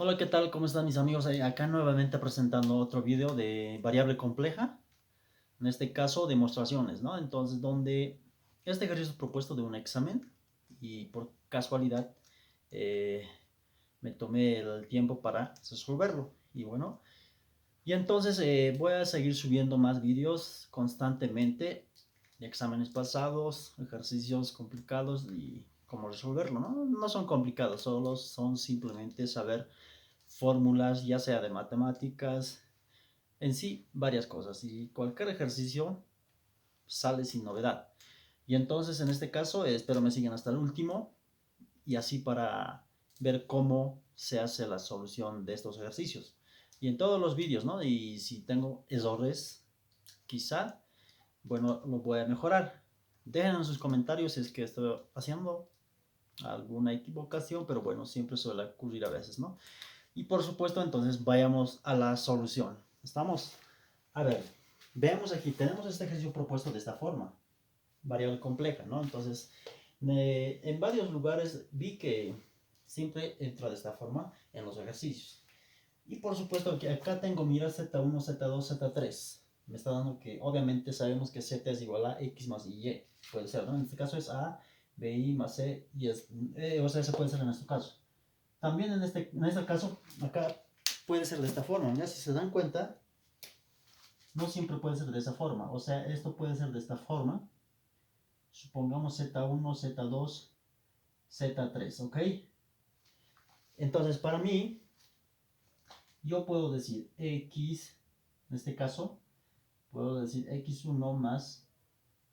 Hola, ¿qué tal? ¿Cómo están mis amigos? Acá nuevamente presentando otro video de variable compleja, en este caso demostraciones, ¿no? Entonces, donde este ejercicio es propuesto de un examen y por casualidad eh, me tomé el tiempo para resolverlo. Y bueno, y entonces voy a seguir subiendo más videos constantemente de exámenes pasados, ejercicios complicados y cómo resolverlo, ¿no? No son complicados, solo son simplemente saber fórmulas, ya sea de matemáticas, en sí, varias cosas. Y cualquier ejercicio sale sin novedad. Y entonces, en este caso, espero me sigan hasta el último y así para ver cómo se hace la solución de estos ejercicios. Y en todos los vídeos, ¿no? Y si tengo errores, quizá, bueno, lo voy a mejorar. Dejen en sus comentarios si es que estoy haciendo alguna equivocación, pero bueno, siempre suele ocurrir a veces, ¿no? Y por supuesto, entonces vayamos a la solución. ¿Estamos? A ver, veamos aquí, tenemos este ejercicio propuesto de esta forma, variable compleja, ¿no? Entonces, en varios lugares vi que siempre entra de esta forma en los ejercicios. Y por supuesto que acá tengo, mira, Z1, Z2, Z3. Me está dando que, obviamente sabemos que Z es igual a X más Y. Puede ser, ¿no? En este caso es A, B, I más C, y es, o sea, ese puede ser en este caso. También en este caso, acá puede ser de esta forma, ¿ya? Si se dan cuenta, no siempre puede ser de esa forma. O sea, esto puede ser de esta forma. Supongamos Z1, Z2, Z3, ¿ok? Entonces, para mí, yo puedo decir X, en este caso, puedo decir X1 más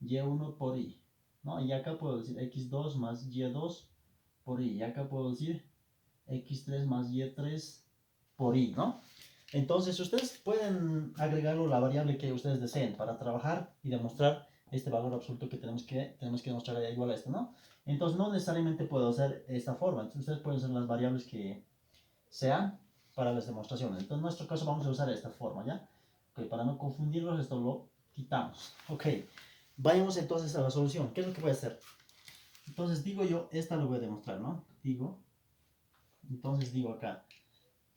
Y1 por Y, ¿no? Y acá puedo decir X2 más Y2 por Y. Y acá puedo decir X3 más Y3 por Y, ¿no? Entonces, ustedes pueden agregarlo la variable que ustedes deseen para trabajar y demostrar este valor absoluto que tenemos que demostrar igual a este, ¿no? Entonces, no necesariamente puedo hacer esta forma. Entonces, ustedes pueden hacer las variables que sean para las demostraciones. Entonces, en nuestro caso vamos a usar esta forma, ¿ya? Ok, para no confundirlos, esto lo quitamos. Ok, vayamos entonces a la solución. ¿Qué es lo que voy a hacer? Entonces, digo yo, esta lo voy a demostrar, ¿no? Entonces digo acá,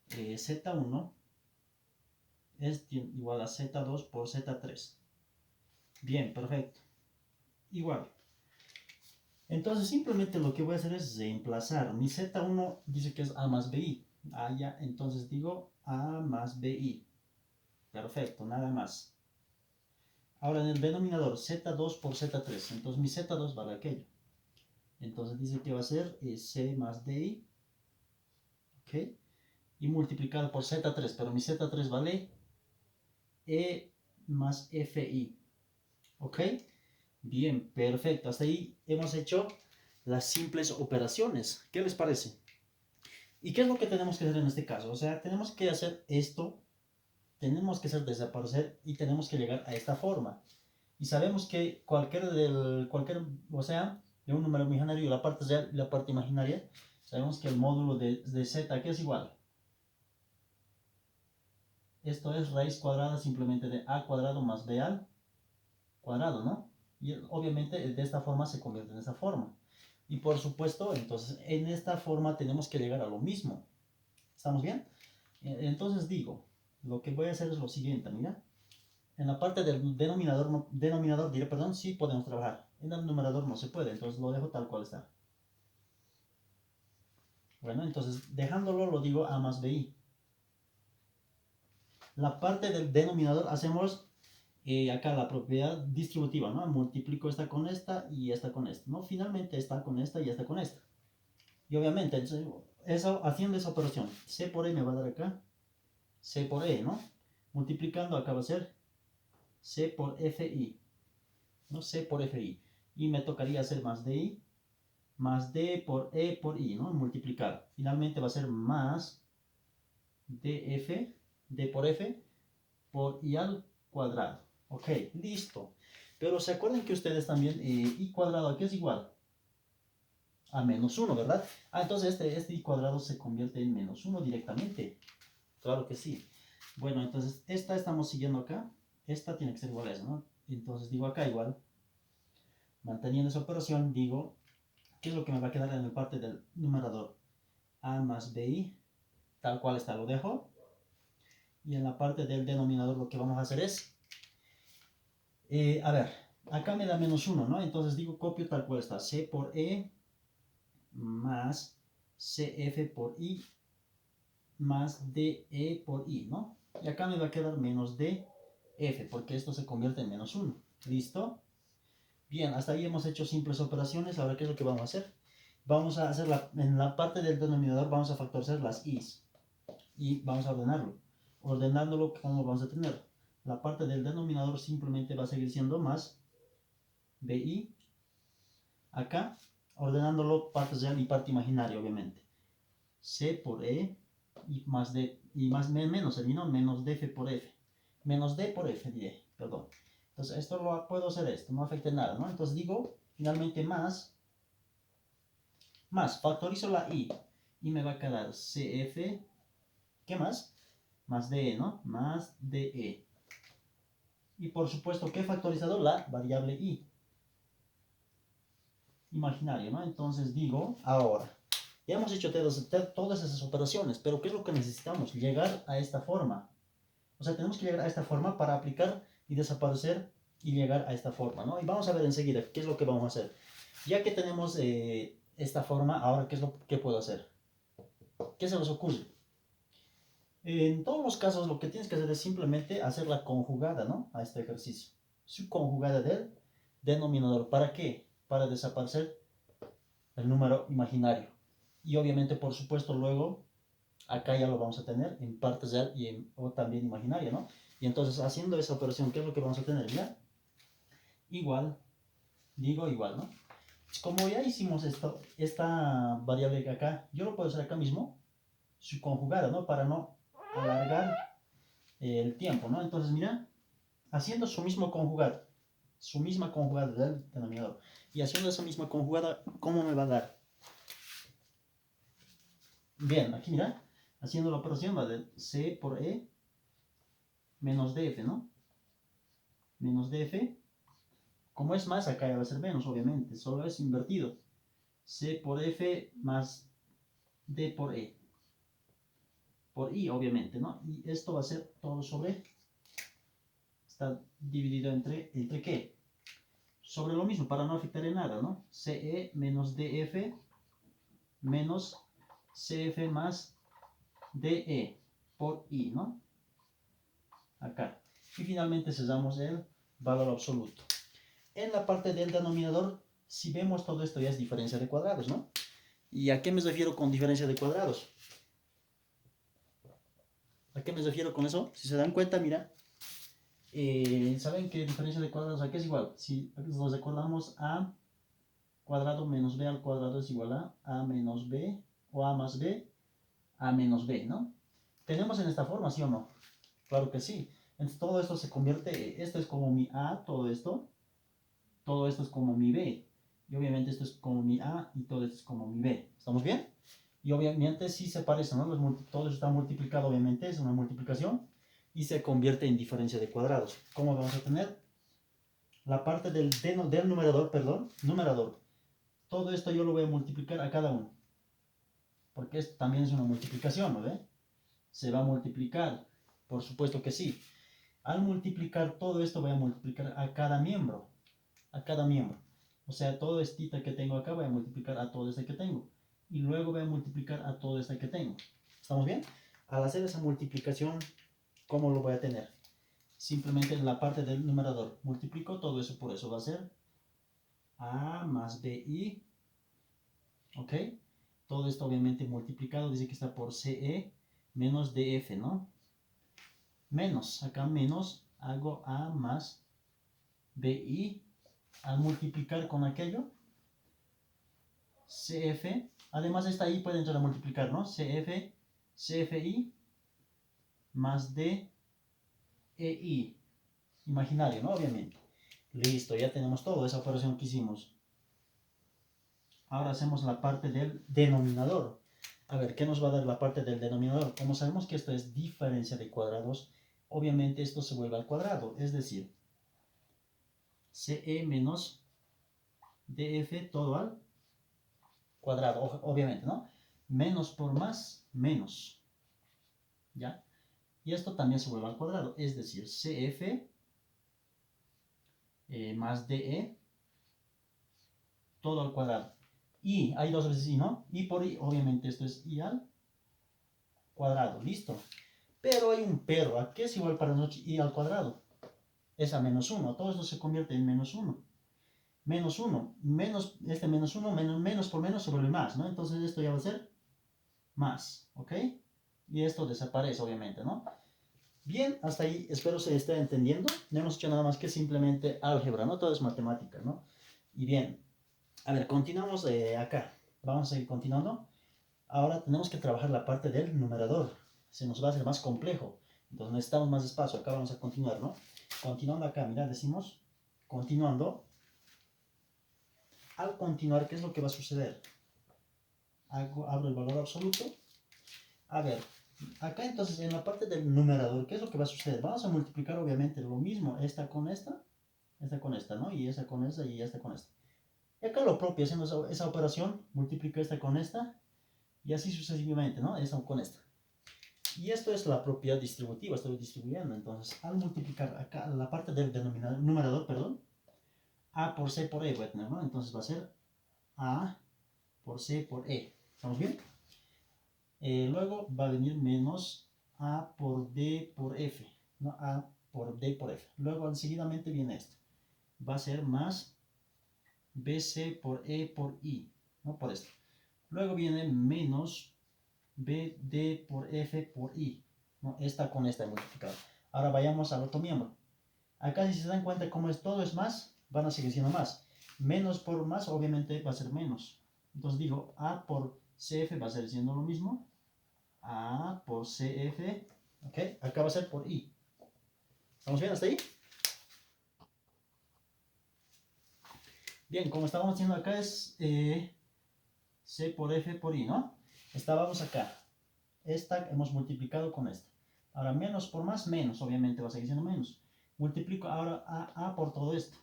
Z1 es igual a Z2 por Z3. Bien, perfecto. Igual. Entonces simplemente lo que voy a hacer es reemplazar. Mi Z1 dice que es A más BI. Ah, ya, entonces digo A más BI. Perfecto, nada más. Ahora en el denominador Z2 por Z3. Entonces mi Z2 vale aquello. Entonces dice que va a ser C más DI. ¿Ok? Y multiplicado por Z3. Pero mi Z3 vale E más FI. ¿Ok? Bien, perfecto. Hasta ahí hemos hecho las simples operaciones. ¿Qué les parece? ¿Y qué es lo que tenemos que hacer en este caso? O sea, tenemos que hacer esto, tenemos que hacer desaparecer y tenemos que llegar a esta forma. Y sabemos que o sea, de un número imaginario, la parte real y la parte imaginaria, sabemos que el módulo de z, ¿qué es igual? Esto es raíz cuadrada simplemente de a cuadrado más b al cuadrado, ¿no? Y obviamente de esta forma se convierte en esta forma. Y por supuesto, entonces en esta forma tenemos que llegar a lo mismo. ¿Estamos bien? Entonces digo, lo que voy a hacer es lo siguiente, mira. En la parte del denominador, denominador diré, perdón, sí podemos trabajar. En el numerador no se puede, entonces lo dejo tal cual está. Bueno, entonces dejándolo lo digo a más bi. La parte del denominador hacemos acá la propiedad distributiva, ¿no? Multiplico esta con esta y esta con esta, ¿no? Finalmente esta con esta y esta con esta. Y obviamente, eso, haciendo esa operación, C por E me va a dar acá C por E, ¿no? Multiplicando acá va a ser C por FI, ¿no? C por FI. Y me tocaría hacer más DI, más D por E por I, ¿no? Multiplicar. Finalmente va a ser más DF, D por F, por I al cuadrado. Ok, listo. Pero se acuerdan que ustedes también, I cuadrado aquí es igual a menos 1, ¿verdad? Ah, entonces este I cuadrado se convierte en menos 1 directamente. Claro que sí. Bueno, entonces esta estamos siguiendo acá. Esta tiene que ser igual a eso, ¿no? Entonces digo acá igual. Manteniendo esa operación, digo, ¿qué es lo que me va a quedar en la parte del numerador? A más BI tal cual está, lo dejo. Y en la parte del denominador lo que vamos a hacer es, a ver, acá me da -1, ¿no? Entonces digo, copio tal cual está, C por E más CF por I más DE por I, ¿no? Y acá me va a quedar menos DF, porque esto se convierte en -1. ¿Listo? Bien, hasta ahí hemos hecho simples operaciones. Ahora, ¿qué es lo que vamos a hacer? Vamos a hacer en la parte del denominador, vamos a factorizar las i's. Y vamos a ordenarlo. Ordenándolo, ¿cómo vamos a tener? La parte del denominador simplemente va a seguir siendo más BI. Acá, ordenándolo parte real y parte imaginaria, obviamente. C por E y más D, y más menos el ¿no? Menos DF por F. Menos D por F, diré, perdón. Entonces, esto lo puedo hacer esto, no afecta nada, ¿no? Entonces digo, finalmente más, factorizo la I y me va a quedar CF, ¿qué más? Más DE, ¿no? Más DE. Y por supuesto, ¿qué he factorizado? La variable I. Imaginario, ¿no? Entonces digo, ahora, ya hemos hecho todas esas operaciones, pero ¿qué es lo que necesitamos? Llegar a esta forma. O sea, tenemos que llegar a esta forma para aplicar y desaparecer y llegar a esta forma, ¿no? Y vamos a ver enseguida qué es lo que vamos a hacer. Ya que tenemos esta forma, ahora, ¿qué es lo que puedo hacer? ¿Qué se nos ocurre? En todos los casos, lo que tienes que hacer es simplemente hacer la conjugada, ¿no? A este ejercicio. Su conjugada del denominador. ¿Para qué? Para desaparecer el número imaginario. Y obviamente, por supuesto, luego acá ya lo vamos a tener en parte real o también imaginaria, ¿no? Y entonces, haciendo esa operación, ¿qué es lo que vamos a tener? ¿Ya? Igual, digo igual, ¿no? Como ya hicimos esta variable que acá, yo lo puedo hacer acá mismo, su conjugada, ¿no? Para no alargar el tiempo, ¿no? Entonces, mira, haciendo su misma conjugada del denominador, y haciendo esa misma conjugada, ¿cómo me va a dar? Bien, aquí mira, haciendo la operación va de C por E menos DF, ¿no? Menos DF, como es más, acá ya va a ser menos, obviamente, solo es invertido. C por F más D por E. Por I, obviamente, ¿no? Y esto va a ser todo sobre, está dividido ¿entre qué? Sobre lo mismo, para no afectar en nada, ¿no? CE menos DF menos CF más DE por I, ¿no? Acá. Y finalmente cesamos el valor absoluto. En la parte del denominador, si vemos todo esto ya es diferencia de cuadrados, ¿no? ¿Y a qué me refiero con diferencia de cuadrados? ¿A qué me refiero con eso? Si se dan cuenta, mira, ¿saben qué diferencia de cuadrados aquí es igual? Si nos recordamos, a cuadrado menos b al cuadrado es igual a menos b, o a más b, a menos b, ¿no? ¿Tenemos en esta forma, sí o no? Claro que sí. Entonces todo esto se convierte, esto es como mi a, todo esto es como mi b. Y obviamente esto es como mi a y todo esto es como mi b. ¿Estamos bien? Y obviamente sí se parecen, ¿no? Todo eso está multiplicado, obviamente, es una multiplicación. Y se convierte en diferencia de cuadrados. ¿Cómo vamos a tener? La parte del numerador, numerador. Todo esto yo lo voy a multiplicar a cada uno. Porque esto también es una multiplicación, ¿no ve? Se va a multiplicar. Por supuesto que sí. Al multiplicar todo esto voy a multiplicar a cada miembro. A cada miembro. O sea, todo este que tengo acá voy a multiplicar a todo este que tengo. Y luego voy a multiplicar a todo este que tengo. ¿Estamos bien? Al hacer esa multiplicación, ¿cómo lo voy a tener? Simplemente en la parte del numerador multiplico todo eso por eso. Va a ser A más BI. ¿Ok? Todo esto obviamente multiplicado. Dice que está por CE menos DF, ¿no? Menos. Acá menos. Hago A más BI. Al multiplicar con aquello. CF. Además esta I puede entrar a multiplicar, ¿no? CF. CFI más DEI. Imaginario, ¿no? Obviamente. Listo, ya tenemos todo esa operación que hicimos. Ahora hacemos la parte del denominador. A ver, ¿qué nos va a dar la parte del denominador? Como sabemos que esto es diferencia de cuadrados, obviamente esto se vuelve al cuadrado. Es decir, CE menos DF todo al cuadrado, obviamente, ¿no? Menos por más, menos. ¿ya? Y esto también se vuelve al cuadrado, es decir, CF más DE, todo al cuadrado. Y hay dos veces I, ¿no? Y por I, obviamente esto es I al cuadrado, listo. Pero hay un pero, ¿a qué es igual para nosotros I al cuadrado? Es a menos 1, todo esto se convierte en menos 1. Menos 1, menos, este menos 1, menos por menos se vuelve más, ¿no? Entonces esto ya va a ser más, ¿ok? Y esto desaparece, obviamente, ¿no? Bien, hasta ahí espero se esté entendiendo. No hemos hecho nada más que simplemente álgebra, ¿no? Todo es matemática, ¿no? Y bien, a ver, continuamos acá. Vamos a seguir continuando. Ahora tenemos que trabajar la parte del numerador. Se nos va a hacer más complejo. Entonces necesitamos más espacio. Acá vamos a continuar, ¿no? Continuando acá, mira, decimos, continuando. Al continuar, ¿qué es lo que va a suceder? Abro el valor absoluto. A ver, acá entonces en la parte del numerador, ¿qué es lo que va a suceder? Vamos a multiplicar obviamente lo mismo, esta con esta ¿no? Y esta con esta y esta con esta. Y acá lo propio, haciendo esa operación, multiplico esta con esta y así sucesivamente, ¿no? Esta con esta. Y esto es la propiedad distributiva, estoy distribuyendo. Entonces, al multiplicar acá la parte del numerador, perdón, A por C por E voy a tener, ¿no? Entonces va a ser A por C por E. ¿Estamos bien? Luego va a venir menos A por D por F, ¿no? A por D por F. Luego seguidamente viene esto. Va a ser más BC por E por I, ¿no? Por esto. Luego viene menos BD por F por I, ¿no? Esta con esta multiplicado. Ahora vayamos al otro miembro. Acá si se dan cuenta cómo es todo es más, van a seguir siendo más. Menos por más obviamente va a ser menos. Entonces digo A por CF va a ser siendo lo mismo. A por CF, ¿ok? Acá va a ser por I. ¿Estamos bien hasta ahí? Bien, como estábamos haciendo acá es C por F por I, ¿no? Estábamos acá. Esta hemos multiplicado con esta. Ahora menos por más, menos, obviamente va a seguir siendo menos. Multiplico ahora A por todo esto.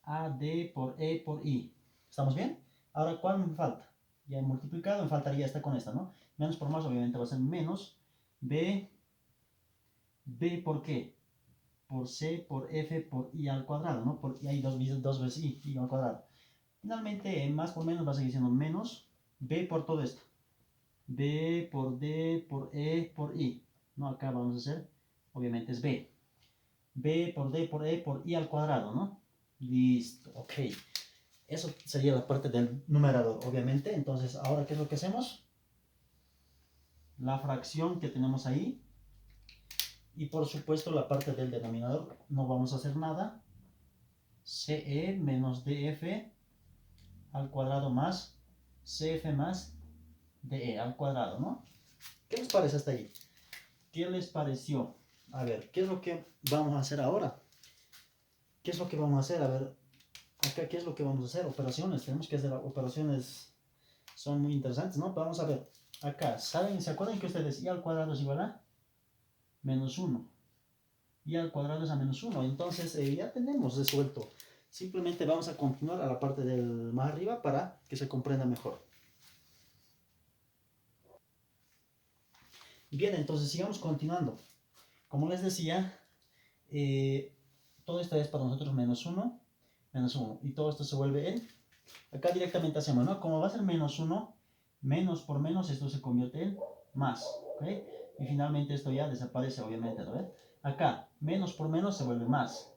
A, D por E por I. ¿Estamos bien? Ahora, ¿cuál me falta? Ya he multiplicado, me faltaría esta con esta, ¿no? Menos por más, obviamente va a ser menos B. ¿B por qué? Por C, por F, por I al cuadrado, ¿no? Porque hay dos veces I al cuadrado. Finalmente, más por menos va a seguir siendo menos B por todo esto. B por D, por E, por I. ¿No? Acá vamos a hacer, obviamente es B. B por D, por E, por I al cuadrado, ¿no? Listo, ok. Eso sería la parte del numerador, obviamente. Entonces, ahora, ¿qué es lo que hacemos? La fracción que tenemos ahí. Y por supuesto, la parte del denominador, no vamos a hacer nada. CE menos DF al cuadrado más CF más DE al cuadrado, ¿no? ¿Qué les parece hasta ahí? ¿Qué les pareció? A ver, ¿qué es lo que vamos a hacer ahora? ¿Qué es lo que vamos a hacer? A ver, acá, ¿qué es lo que vamos a hacer? Operaciones, tenemos que hacer operaciones, son muy interesantes, ¿no? Vamos a ver, acá, ¿saben? ¿Se acuerdan que ustedes i al cuadrado es igual a menos 1? Y al cuadrado es a menos 1, entonces ya tenemos resuelto. Simplemente vamos a continuar a la parte del más arriba para que se comprenda mejor. Bien, entonces sigamos continuando. Como les decía, todo esto es para nosotros menos 1, y todo esto se vuelve en, acá directamente hacemos, ¿no? Como va a ser menos 1, menos por menos, esto se convierte en más, ¿ok? Y finalmente esto ya desaparece, obviamente, ¿no ven? Acá, menos por menos se vuelve más.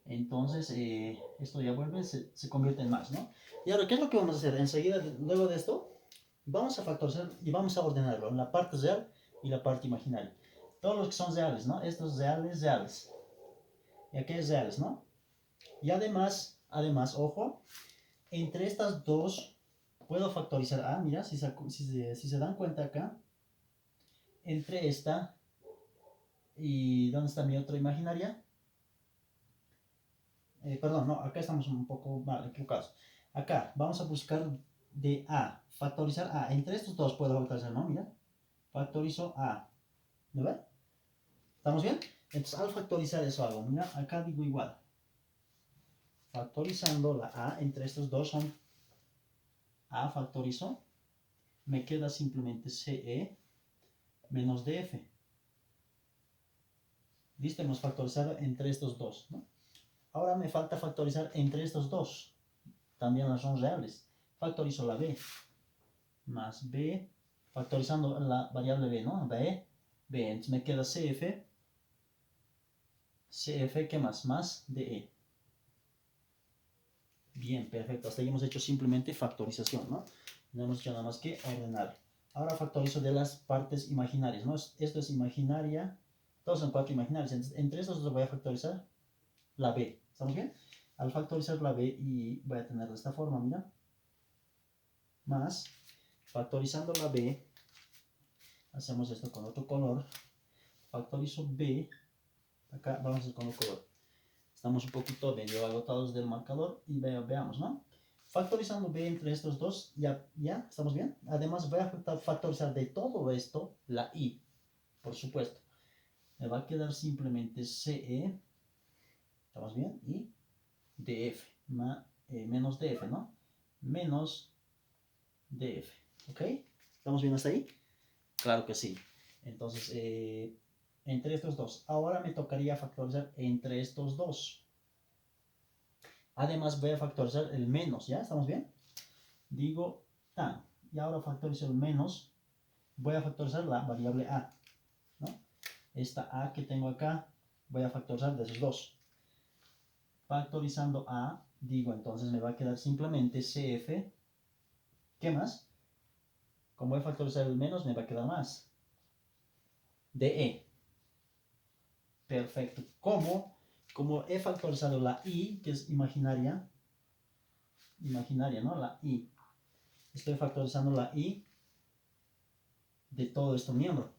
Entonces, esto ya vuelve, se convierte en más, ¿no? Y ahora, ¿qué es lo que vamos a hacer? Enseguida, luego de esto, vamos a factorizar y vamos a ordenarlo en la parte real y la parte imaginaria. Todos los que son reales, ¿no? Estos reales, reales. Y aquí es reales, ¿no? Y además, ojo, entre estas dos puedo factorizar A. Mira, si se dan cuenta acá, entre esta y ¿dónde está mi otra imaginaria? Perdón, no, acá estamos un poco mal, equivocados. Acá vamos a buscar de A, factorizar A. Entre estos dos puedo factorizar, ¿no? Mira, factorizo A. ¿No ve? ¿Estamos bien? Entonces, al factorizar eso hago, mira, acá digo igual. Factorizando la A entre estos dos son A factorizo. Me queda simplemente CE menos df. Listo, hemos factorizado entre estos dos, ¿no? Ahora me falta factorizar entre estos dos. También las son reales. Factorizo la b más b, factorizando la variable b, ¿no? b, entonces me queda cf, ¿qué más? Más de. Bien, perfecto. Hasta ahí hemos hecho simplemente factorización, ¿no? No hemos hecho nada más que ordenar. Ahora factorizo de las partes imaginarias, ¿no? Esto es imaginaria. Todos son 4 imaginarias. Entonces, entre estos dos voy a factorizar la b. ¿Estamos bien? Al factorizar la b y voy a tener de esta forma, mira. Más, factorizando la b, hacemos esto con otro color. Factorizo b. Acá vamos a hacer con otro color. Estamos un poquito medio agotados del marcador y veamos, ¿no? Factorizando b entre estos dos, ya, ¿estamos bien? Además voy a factorizar de todo esto la i, por supuesto. Me va a quedar simplemente ce, ¿estamos bien? Y df, menos df, ¿no? Menos df, ¿ok? ¿Estamos bien hasta ahí? Claro que sí. Entonces, entre estos dos. Ahora me tocaría factorizar entre estos dos. Además voy a factorizar el menos, ¿ya? ¿Estamos bien? Digo tan. Y ahora factorizo el menos. Voy a factorizar la variable a, ¿no? Esta a que tengo acá, voy a factorizar de esos dos. Factorizando a, digo, entonces me va a quedar simplemente cf. ¿Qué más? Como voy a factorizar el menos, me va a quedar más. de. Perfecto. Como he factorizado la i, que es imaginaria, ¿no? La i. Estoy factorizando la i de todo este miembro,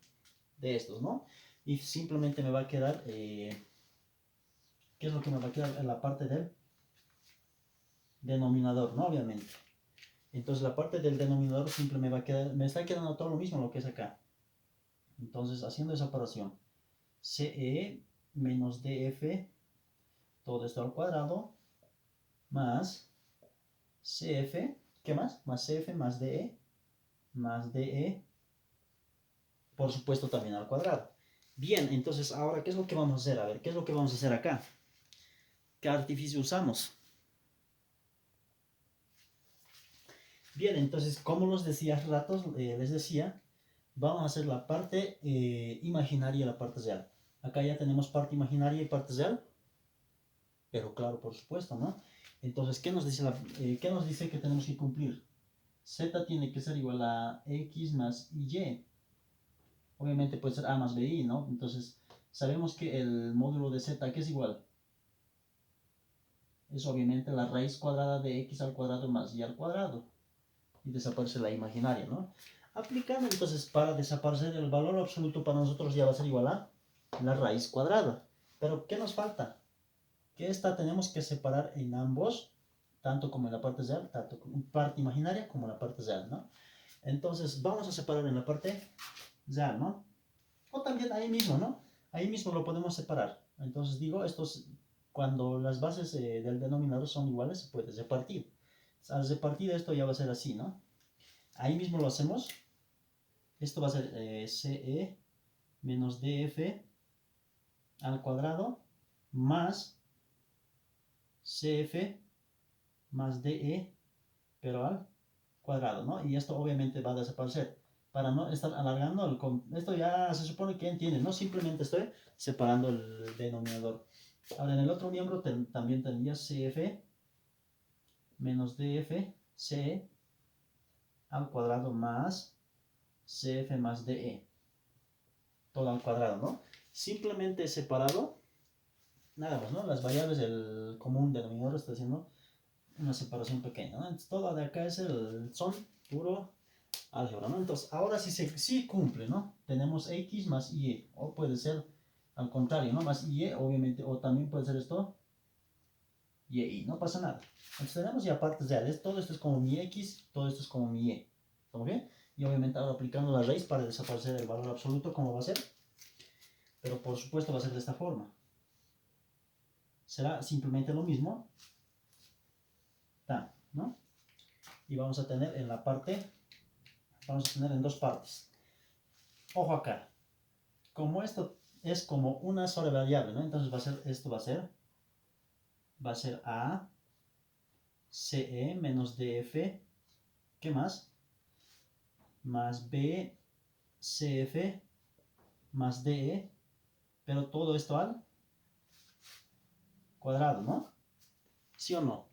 de estos, ¿no? Y simplemente me va a quedar, ¿qué es lo que me va a quedar en la parte del denominador, ¿no? Obviamente. Entonces la parte del denominador siempre me va a quedar, me está quedando todo lo mismo lo que es acá. Entonces, haciendo esa operación, ce menos df, todo esto al cuadrado, más cf, ¿qué más? Más cf más de, por supuesto también al cuadrado. Bien, entonces ahora, ¿qué es lo que vamos a hacer? A ver, ¿qué es lo que vamos a hacer acá? ¿Qué artificio usamos? Bien, entonces, como los decía hace ratos, les decía, vamos a hacer la parte imaginaria y la parte real. Acá ya tenemos parte imaginaria y parte real, pero claro, por supuesto, ¿no? Entonces, ¿qué nos dice que tenemos que cumplir? Z tiene que ser igual a X más Y. Obviamente puede ser A más BI, ¿no? Entonces, sabemos que el módulo de Z, ¿qué es igual? Es obviamente la raíz cuadrada de X al cuadrado más Y al cuadrado. Y desaparece la imaginaria, ¿no? Aplicando entonces para desaparecer el valor absoluto para nosotros ya va a ser igual a la raíz cuadrada. Pero ¿qué nos falta? Que esta tenemos que separar en ambos, tanto como en la parte real, tanto en parte imaginaria como en la parte real, ¿no? Entonces vamos a separar en la parte real, ¿no? O también ahí mismo, ¿no? Ahí mismo lo podemos separar. Entonces digo, cuando las bases del denominador son iguales, se puede repartir. Al repartir esto ya va a ser así, ¿no? Ahí mismo lo hacemos. Esto va a ser ce menos df al cuadrado más cf más de, pero al cuadrado, ¿no? Y esto obviamente va a desaparecer. Para no estar alargando, esto ya se supone que entiende, ¿no? Simplemente estoy separando el denominador. Ahora en el otro miembro también tendría cf menos df, c al cuadrado más cf más de. Todo al cuadrado, ¿no? Simplemente separado, nada más, ¿no? Las variables del común denominador está haciendo una separación pequeña, ¿no? Entonces todo de acá son puro álgebra, ¿no? Entonces ahora sí cumple, ¿no? Tenemos x más y, o puede ser al contrario, ¿no? Más y, obviamente, o también puede ser esto y, no pasa nada. Entonces tenemos ya partes reales, todo esto es como mi x, todo esto es como mi y, ¿estamos bien? Y obviamente ahora aplicando la raíz para desaparecer el valor absoluto, ¿cómo va a ser? Pero por supuesto va a ser de esta forma. Será simplemente lo mismo, ¿no? Y vamos a tener en dos partes. Ojo acá, como esto es como una sola variable, ¿no? Entonces esto va a ser A, CE menos DF, ¿qué más? Más B, CF, más DE, pero todo esto al cuadrado, ¿no? ¿Sí o no?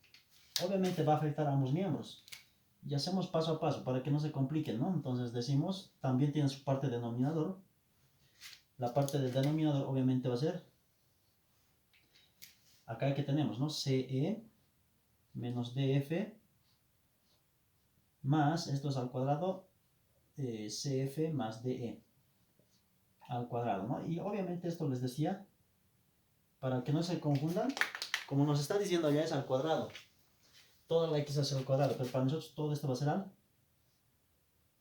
Obviamente va a afectar a ambos miembros. Y hacemos paso a paso para que no se compliquen, ¿no? Entonces decimos, también tiene su parte denominador. La parte del denominador obviamente va a ser, acá que tenemos, ¿no? CE menos DF más, esto es al cuadrado, CF más DE al cuadrado, ¿no? Y obviamente esto les decía, para que no se confundan, como nos está diciendo allá es al cuadrado. Toda la x va a ser al cuadrado, pero para nosotros todo esto va a ser al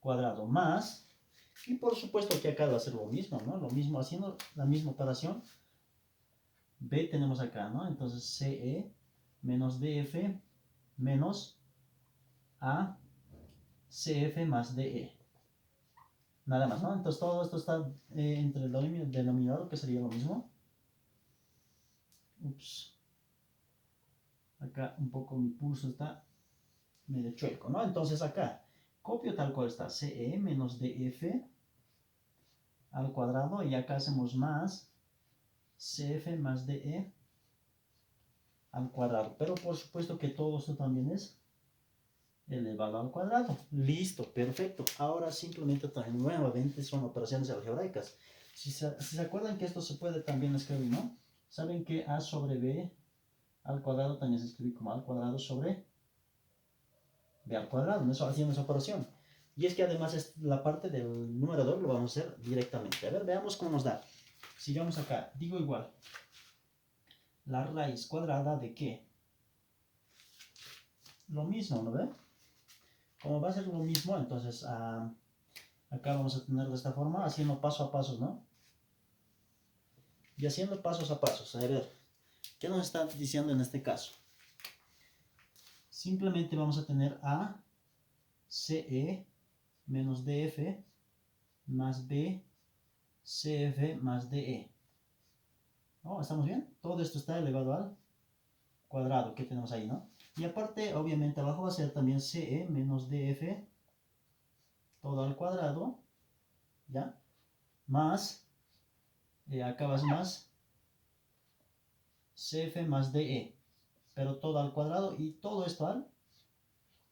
cuadrado más, y por supuesto que acá va a ser lo mismo, ¿no? Lo mismo, haciendo la misma operación, b tenemos acá, ¿no? Entonces CE menos DF menos A CF más DE. Nada más, ¿no? Entonces todo esto está entre el denominador, que sería lo mismo. Ups. Acá un poco mi pulso está medio chueco, ¿no? Entonces acá copio tal cual está, CE menos DF al cuadrado, y acá hacemos más CF más DE al cuadrado. Pero por supuesto que todo esto también es elevado al cuadrado. Listo, perfecto. Ahora simplemente también nuevamente son operaciones algebraicas. Si se acuerdan que esto se puede también escribir, ¿no? Saben que A sobre B al cuadrado también se escribe como A al cuadrado sobre B al cuadrado, ¿no? Eso, haciendo esa operación. Y es que además es la parte del numerador lo vamos a hacer directamente. A ver, veamos cómo nos da. Sigamos acá. Digo igual. La raíz cuadrada de ¿qué? Lo mismo, ¿no ve? Como va a ser lo mismo, entonces acá vamos a tener de esta forma, haciendo paso a pasos, ¿no? Y haciendo pasos a pasos. A ver, ¿qué nos está diciendo en este caso? Simplemente vamos a tener A, CE menos DF más B, CF más DE. ¿No? ¿Estamos bien? Todo esto está elevado al cuadrado que tenemos ahí, ¿no? Y aparte, obviamente, abajo va a ser también CE menos DF todo al cuadrado, ¿ya? Más, acá va a ser más CF más DE, pero todo al cuadrado, y todo esto al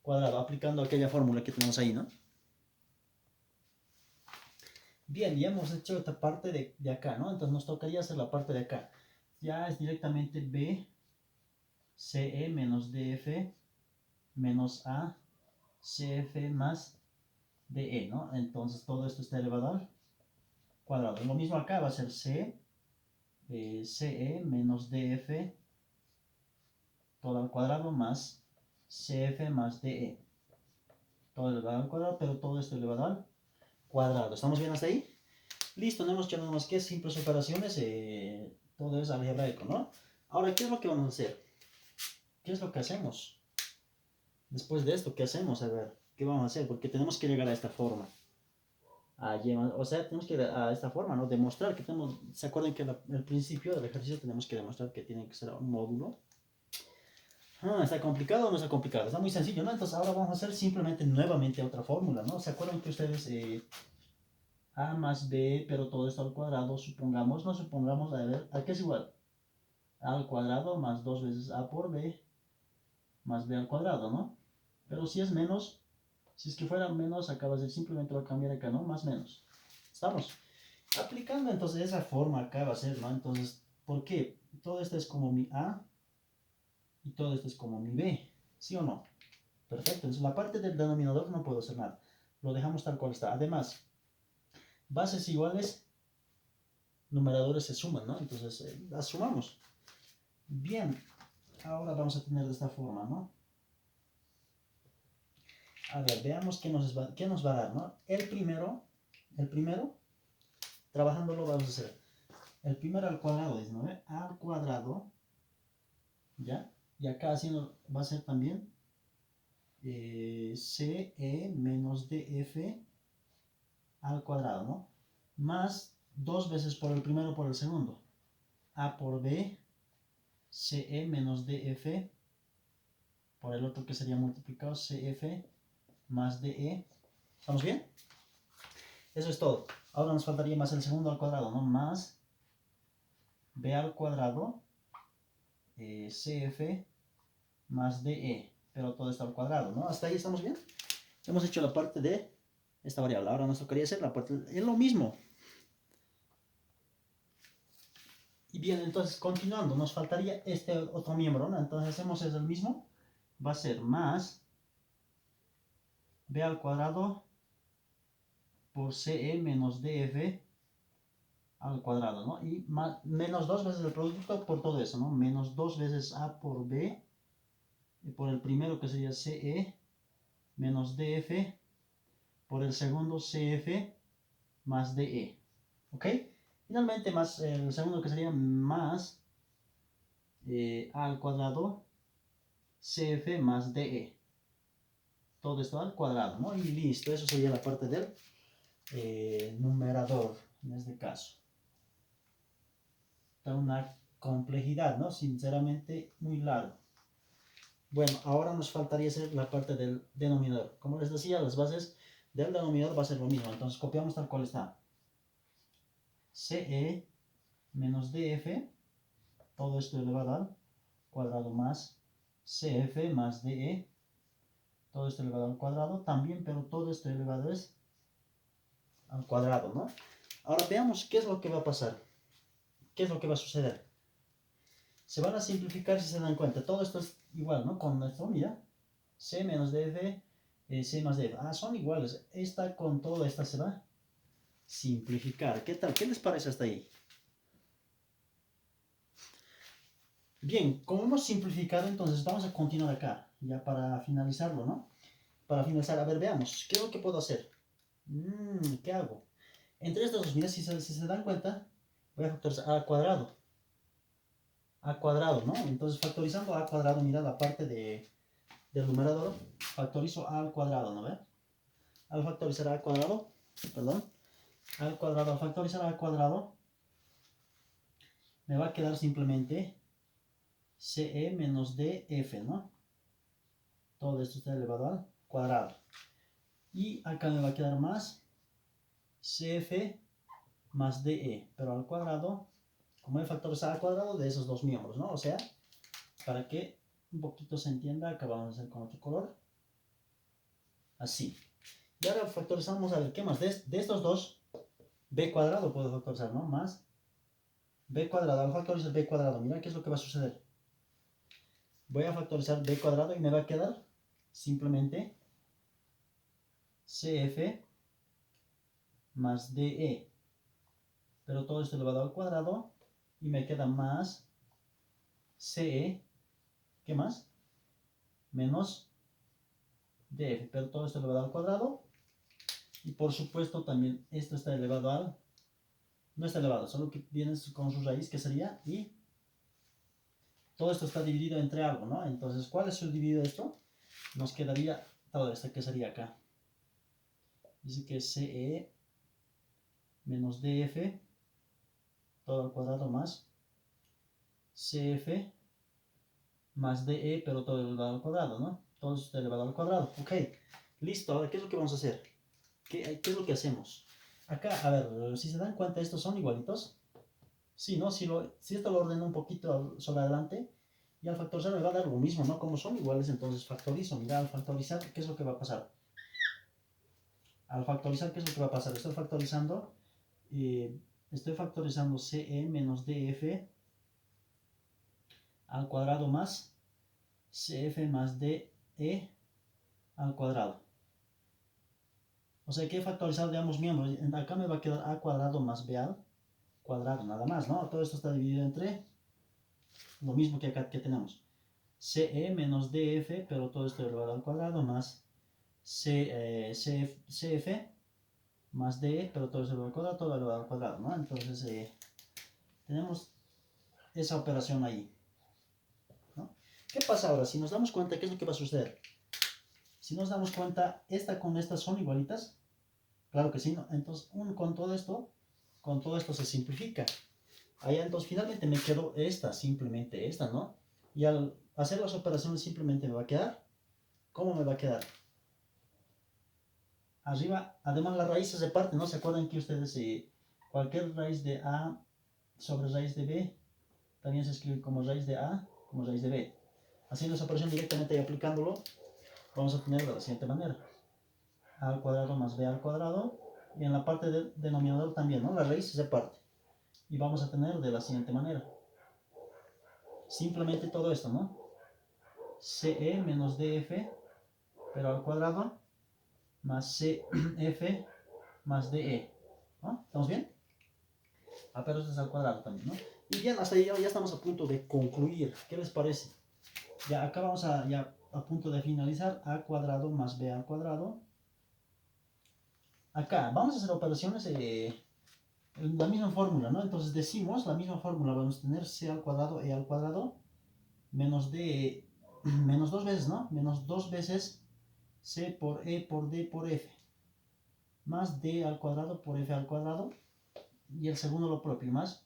cuadrado, aplicando aquella fórmula que tenemos ahí, ¿no? Bien, ya hemos hecho esta parte de acá, ¿no? Entonces nos tocaría hacer la parte de acá. Ya es directamente B, CE menos DF menos A, CF más DE, ¿no? Entonces todo esto está elevado al cuadrado. Lo mismo acá va a ser CE menos DF todo al cuadrado más CF más DE. Todo elevado al cuadrado, pero todo esto elevado al cuadrado. ¿Estamos bien hasta ahí? Listo, no hemos hecho nada más que simples operaciones. Todo es algebraico, ¿no? Ahora, ¿qué es lo que vamos a hacer? ¿Qué es lo que hacemos? Después de esto, ¿qué hacemos? A ver, ¿qué vamos a hacer? Porque tenemos que llegar a esta forma. O sea, tenemos que ir a esta forma, ¿no? Demostrar que tenemos... ¿Se acuerdan que al principio del ejercicio tenemos que demostrar que tiene que ser un módulo? ¿Está complicado o no está complicado? Está muy sencillo, ¿no? Entonces ahora vamos a hacer simplemente nuevamente otra fórmula, ¿no? ¿Se acuerdan que ustedes A más B, pero todo esto al cuadrado, supongamos, no supongamos, a ver, ¿a qué es igual? A al cuadrado más 2 veces A por B más B al cuadrado, ¿no? Pero si es menos, si es que fuera menos, acá va a ser simplemente va a cambiar acá, ¿no? Más menos. ¿Estamos? Aplicando entonces esa forma acá va a ser, ¿no? Entonces, ¿por qué? Todo esto es como mi A y todo esto es como mi B, ¿sí o no? Perfecto, entonces la parte del denominador no puedo hacer nada. Lo dejamos tal cual está. Además, bases iguales, numeradores se suman, ¿no? Entonces, las sumamos. Bien, ahora vamos a tener de esta forma, ¿no? A ver, veamos qué nos va a dar, ¿no? El primero, trabajándolo vamos a hacer. El primero al cuadrado es, ¿no? Al cuadrado, ¿ya? Y acá haciendo, va a ser también CE menos DF al cuadrado, ¿no? más 2 veces por el primero por el segundo. A por B, CE menos DF, por el otro que sería multiplicado, CF más DE. ¿Estamos bien? Eso es todo. Ahora nos faltaría más el segundo al cuadrado, ¿no? Más B al cuadrado, CF más DE, pero todo esto al cuadrado, ¿no? ¿Hasta ahí estamos bien? Hemos hecho la parte de esta variable. Ahora nos tocaría hacer la parte, es lo mismo. Y bien, entonces continuando, nos faltaría este otro miembro, ¿no? Entonces hacemos es el mismo, va a ser más B al cuadrado por CE menos DF al cuadrado, ¿no? Y más, menos 2 veces el producto por todo eso, ¿no? Menos 2 veces A por B, y por el primero que sería CE, menos DF, por el segundo CF, más DE, ¿ok? Finalmente, más el segundo que sería más A al cuadrado, CF más DE. Todo esto al cuadrado, ¿no? Y listo, eso sería la parte del numerador, en este caso. Está una complejidad, ¿no? Sinceramente, muy largo. Bueno, ahora nos faltaría hacer la parte del denominador. Como les decía, las bases del denominador va a ser lo mismo. Entonces copiamos tal cual está. CE menos DF, todo esto elevado al cuadrado más CF más DE, todo esto elevado al cuadrado también, pero todo esto elevado es al cuadrado, ¿no? Ahora veamos qué es lo que va a pasar. ¿Qué es lo que va a suceder? Se van a simplificar si se dan cuenta. Todo esto es igual, ¿no? Con nuestro, mira, C menos DF, C más DF. Ah, son iguales. Esta con toda esta se va a simplificar. ¿Qué tal? ¿Qué les parece hasta ahí? Bien, como hemos simplificado, entonces vamos a continuar acá, ya para finalizarlo, ¿no? Para finalizar, a ver, veamos, ¿qué es lo que puedo hacer? ¿Qué hago? Entre estos dos, mira, si se dan cuenta, voy a factorizar a cuadrado, ¿no? Entonces, factorizando a cuadrado, mira la parte del numerador, factorizo a al cuadrado, ¿no ve? Al factorizar a al cuadrado, perdón, al cuadrado, al factorizar a al cuadrado, me va a quedar simplemente CE menos DF, ¿no? Todo esto está elevado al cuadrado. Y acá me va a quedar más CF más DE, pero al cuadrado, como he factorizado al cuadrado de esos dos miembros, ¿no? O sea, para que un poquito se entienda, acá vamos a hacer con otro color. Así. Y ahora factorizamos, a ver, ¿qué más? De estos dos, B cuadrado puedo factorizar, ¿no? Más B cuadrado. Al factorizar B cuadrado, mira qué es lo que va a suceder. Voy a factorizar B cuadrado y me va a quedar simplemente CF más DE. Pero todo esto elevado al cuadrado y me queda más CE, ¿qué más? Menos DF, pero todo esto elevado al cuadrado. Y por supuesto también esto está elevado al, no está elevado, solo que viene con su raíz, que sería, y todo esto está dividido entre algo, ¿no? Entonces, ¿cuál es su dividido esto? Nos quedaría todo esto, que sería acá. Dice que CE menos DF, todo al cuadrado más CF más DE, pero todo elevado al cuadrado, ¿no? Todo esto está elevado al cuadrado. Ok, listo. Ahora, ¿qué es lo que vamos a hacer? ¿Qué es lo que hacemos? Acá, a ver, si se dan cuenta, estos son igualitos. Sí, ¿no? Si esto lo ordeno un poquito sobre adelante, y al factorizar me va a dar lo mismo, ¿no? Como son iguales, entonces factorizo. Mira, al factorizar, ¿qué es lo que va a pasar? Al factorizar, ¿qué es lo que va a pasar? Estoy factorizando CE menos DF al cuadrado más CF más DE al cuadrado. O sea que he factorizado de ambos miembros. Acá me va a quedar A cuadrado más B al cuadrado, nada más, ¿no? Todo esto está dividido entre lo mismo que acá que tenemos. CE menos DF, pero todo esto elevado al cuadrado, más CF más DE, pero todo esto elevado al cuadrado, todo elevado al cuadrado, ¿no? Entonces tenemos esa operación ahí, ¿no? ¿Qué pasa ahora? Si nos damos cuenta, ¿qué es lo que va a suceder? Si nos damos cuenta, esta con esta son igualitas. Claro que sí, ¿no? Entonces, con todo esto, con todo esto se simplifica. Allá entonces finalmente me quedó esta, simplemente esta, ¿no? Y al hacer las operaciones simplemente me va a quedar, ¿cómo me va a quedar? Arriba, además las raíces se parten, ¿no? ¿Se acuerdan que ustedes cualquier raíz de A sobre raíz de B también se escribe como raíz de A, como raíz de B? Haciendo esa operación directamente y aplicándolo, vamos a tener de la siguiente manera. A al cuadrado más B al cuadrado, y en la parte del denominador también, ¿no? La raíz se parte. Y vamos a tener de la siguiente manera. Simplemente todo esto, ¿no? CE menos DF, pero al cuadrado, más CF más DE, ¿no? ¿Estamos bien? Pero esto es al cuadrado también, ¿no? Y bien, hasta ahí ya estamos a punto de concluir. ¿Qué les parece? Ya acá vamos ya a punto de finalizar. A cuadrado más B al cuadrado. Acá vamos a hacer operaciones la misma fórmula, ¿no? Entonces decimos la misma fórmula. Vamos a tener C al cuadrado, E al cuadrado, menos D, menos dos veces, ¿no? Menos dos veces C por E por D por F. Más D al cuadrado por F al cuadrado. Y el segundo lo propio, más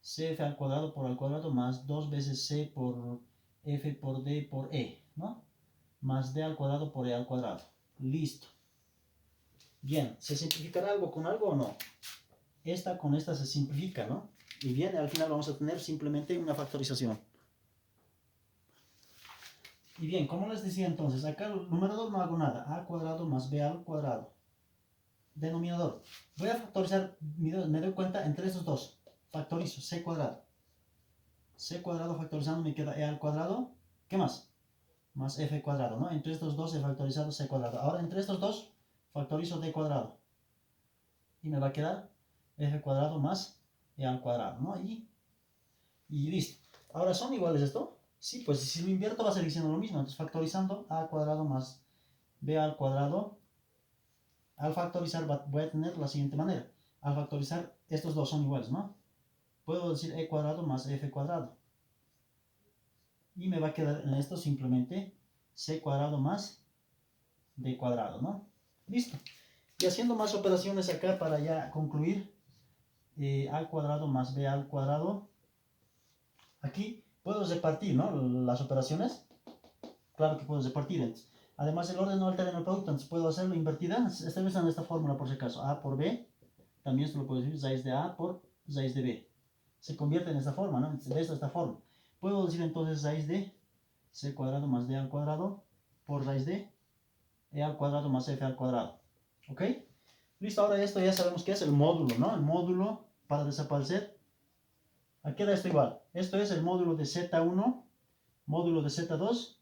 CF al cuadrado por al cuadrado, más dos veces C por F por D por E, ¿no? Más D al cuadrado por E al cuadrado. Listo. Bien, ¿se simplificará algo con algo o no? Esta con esta se simplifica, ¿no? Y bien, al final vamos a tener simplemente una factorización. Y bien, como les decía entonces, acá el numerador no hago nada. A cuadrado más B al cuadrado. Denominador. Voy a factorizar, me doy cuenta entre estos dos. Factorizo, C cuadrado. C cuadrado factorizando me queda E al cuadrado. ¿Qué más? Más F cuadrado, ¿no? Entre estos dos he factorizado C cuadrado. Ahora entre estos dos factorizo D cuadrado. Y me va a quedar F cuadrado más E al cuadrado, ¿no? Y listo. Ahora, ¿son iguales esto? Sí, pues si lo invierto va a seguir siendo lo mismo. Entonces factorizando A cuadrado más B al cuadrado. Al factorizar voy a tener la siguiente manera. Al factorizar estos dos son iguales, ¿no? Puedo decir E cuadrado más F cuadrado. Y me va a quedar en esto simplemente C cuadrado más D cuadrado, ¿no? Listo. Y haciendo más operaciones acá para ya concluir. A cuadrado más B al cuadrado. Aquí puedo repartir, ¿no? Las operaciones. Claro que puedo repartir. Entonces, además el orden no altera en el producto, entonces puedo hacerlo invertida. Estoy usando esta fórmula por si acaso. A por B. También se lo puedo decir raíz de A por raíz de B. Se convierte en esta forma, ¿no? De esta forma. Puedo decir entonces raíz de C cuadrado más D al cuadrado por raíz de E al cuadrado más F al cuadrado. ¿Ok? Listo, ahora esto ya sabemos que es el módulo, ¿no? El módulo para desaparecer. Aquí queda esto igual. Esto es el módulo de Z1, módulo de Z2